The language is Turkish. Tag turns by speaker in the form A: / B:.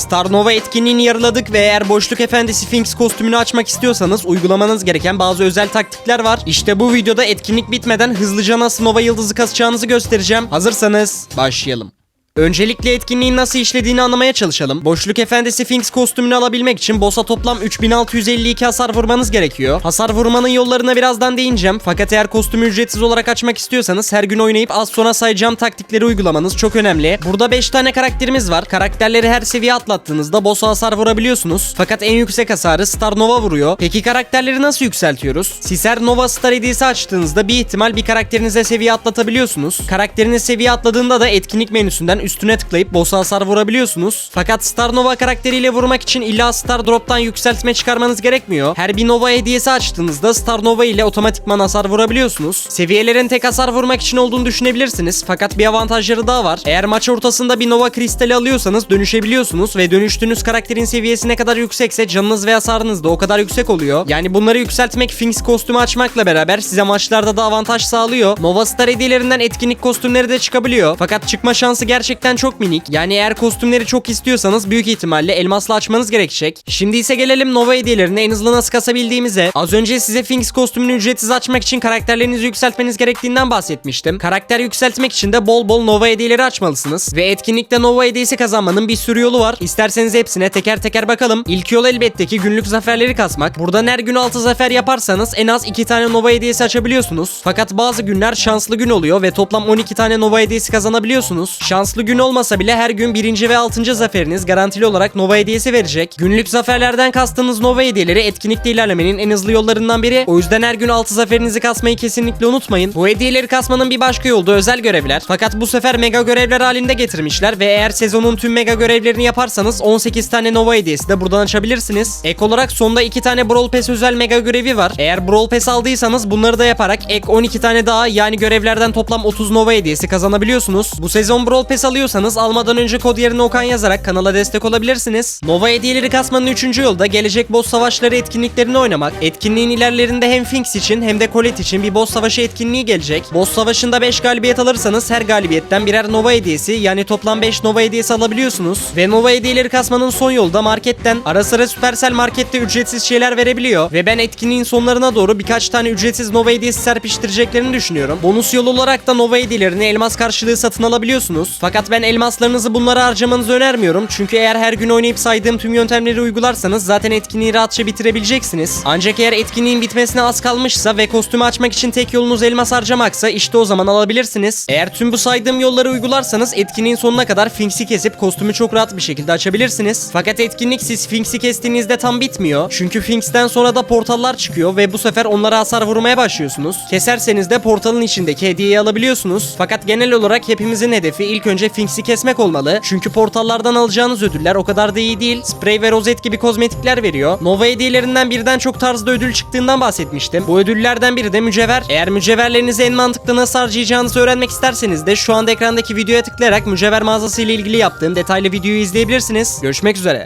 A: Star Nova etkinliğini yarıladık ve eğer Boşluk Efendisi Sphinx kostümünü açmak istiyorsanız uygulamanız gereken bazı özel taktikler var. İşte bu videoda etkinlik bitmeden hızlıca nasıl Nova yıldızı kasacağınızı göstereceğim. Hazırsanız başlayalım. Öncelikle etkinliğin nasıl işlediğini anlamaya çalışalım. Boşluk Efendisi Sphinx kostümünü alabilmek için boss'a toplam 3652 hasar vurmanız gerekiyor. Hasar vurmanın yollarına birazdan değineceğim. Fakat eğer kostümü ücretsiz olarak açmak istiyorsanız her gün oynayıp az sonra sayacağım taktikleri uygulamanız çok önemli. Burada 5 tane karakterimiz var. Karakterleri her seviye atlattığınızda boss'a hasar vurabiliyorsunuz. Fakat en yüksek hasarı Star Nova vuruyor. Peki karakterleri nasıl yükseltiyoruz? Sizer Nova Star hediyesi açtığınızda bir ihtimal bir karakterinize seviye atlatabiliyorsunuz. Karakteriniz seviye atladığında da etkinlik menüsünden üstüne tıklayıp boss'a hasar vurabiliyorsunuz. Fakat Star Nova karakteriyle vurmak için illa Star Drop'tan yükseltme çıkarmanız gerekmiyor. Her bir Nova hediyesi açtığınızda Star Nova ile otomatikman hasar vurabiliyorsunuz. Seviyelerin tek hasar vurmak için olduğunu düşünebilirsiniz. Fakat bir avantajları daha var. Eğer maç ortasında bir Nova kristali alıyorsanız dönüşebiliyorsunuz ve dönüştüğünüz karakterin seviyesi ne kadar yüksekse canınız ve hasarınız da o kadar yüksek oluyor. Yani bunları yükseltmek Sphinx kostümü açmakla beraber size maçlarda da avantaj sağlıyor. Nova Star hediyelerinden etkinlik kostümleri de çıkabiliyor. Fakat çıkma şansı gerçekten çok minik. Yani eğer kostümleri çok istiyorsanız büyük ihtimalle elmasla açmanız gerekecek. Şimdi ise gelelim Nova hediyelerini en hızlı nasıl kasabildiğimize. Az önce size Sphinx kostümünü ücretsiz açmak için karakterlerinizi yükseltmeniz gerektiğinden bahsetmiştim. Karakter yükseltmek için de bol bol Nova hediyeleri açmalısınız. Ve etkinlikte Nova hediyesi kazanmanın bir sürü yolu var. İsterseniz hepsine teker teker bakalım. İlk yol elbette ki günlük zaferleri kasmak. Buradan her gün 6 zafer yaparsanız en az 2 tane Nova hediyesi açabiliyorsunuz. Fakat bazı günler şanslı gün oluyor ve toplam 12 tane Nova hediyesi kazanabiliyorsunuz. Şanslı gün olmasa bile her gün 1. ve 6. zaferiniz garantili olarak Nova hediyesi verecek. Günlük zaferlerden kastığınız Nova hediyeleri etkinlikte ilerlemenin en hızlı yollarından biri. O yüzden her gün 6 zaferinizi kasmayı kesinlikle unutmayın. Bu hediyeleri kasmanın bir başka yolu da özel görevler. Fakat bu sefer mega görevler halinde getirmişler ve eğer sezonun tüm mega görevlerini yaparsanız 18 tane Nova hediyesi de buradan açabilirsiniz. Ek olarak sonda 2 tane Brawl Pass özel mega görevi var. Eğer Brawl Pass aldıysanız bunları da yaparak ek 12 tane daha yani görevlerden toplam 30 Nova hediyesi kazanabiliyorsunuz. Bu sezon Brawl Pass alıyorsanız almadan önce kod yerine Okan yazarak kanala destek olabilirsiniz. Nova hediyeleri kasmanın 3. yolu da gelecek boss savaşları etkinliklerini oynamak. Etkinliğin ilerlerinde hem Sphinx için hem de Colette için bir boss savaşı etkinliği gelecek. Boss savaşında 5 galibiyet alırsanız her galibiyetten birer Nova hediyesi yani toplam 5 Nova hediyesi alabiliyorsunuz. Ve Nova hediyeleri kasmanın son yolu da marketten. Ara sıra Supercell markette ücretsiz şeyler verebiliyor ve ben etkinliğin sonlarına doğru birkaç tane ücretsiz Nova hediyesi serpiştireceklerini düşünüyorum. Bonus yol olarak da Nova hediyelerini elmas karşılığı satın alabiliyorsunuz. Fakat ben elmaslarınızı bunlara harcamanızı önermiyorum. Çünkü eğer her gün oynayıp saydığım tüm yöntemleri uygularsanız zaten etkinliği rahatça bitirebileceksiniz. Ancak eğer etkinliğin bitmesine az kalmışsa ve kostümü açmak için tek yolunuz elmas harcamaksa işte o zaman alabilirsiniz. Eğer tüm bu saydığım yolları uygularsanız etkinliğin sonuna kadar Sphinx'i kesip kostümü çok rahat bir şekilde açabilirsiniz. Fakat etkinlik siz Sphinx'i kestiğinizde tam bitmiyor. Çünkü Sphinx'ten sonra da portallar çıkıyor ve bu sefer onlara hasar vurmaya başlıyorsunuz. Keserseniz de portalın içindeki hediyeyi alabiliyorsunuz. Fakat genel olarak hepimizin hedefi ilk önce Sphinx'i kesmek olmalı. Çünkü portallardan alacağınız ödüller o kadar da iyi değil. Sprey ve rozet gibi kozmetikler veriyor. Nova hediyelerinden birden çok tarzda ödül çıktığından bahsetmiştim. Bu ödüllerden biri de mücevher. Eğer mücevherlerinizi en mantıklı nasıl harcayacağınızı öğrenmek isterseniz de şu anda ekrandaki videoya tıklayarak mücevher mağazası ile ilgili yaptığım detaylı videoyu izleyebilirsiniz. Görüşmek üzere.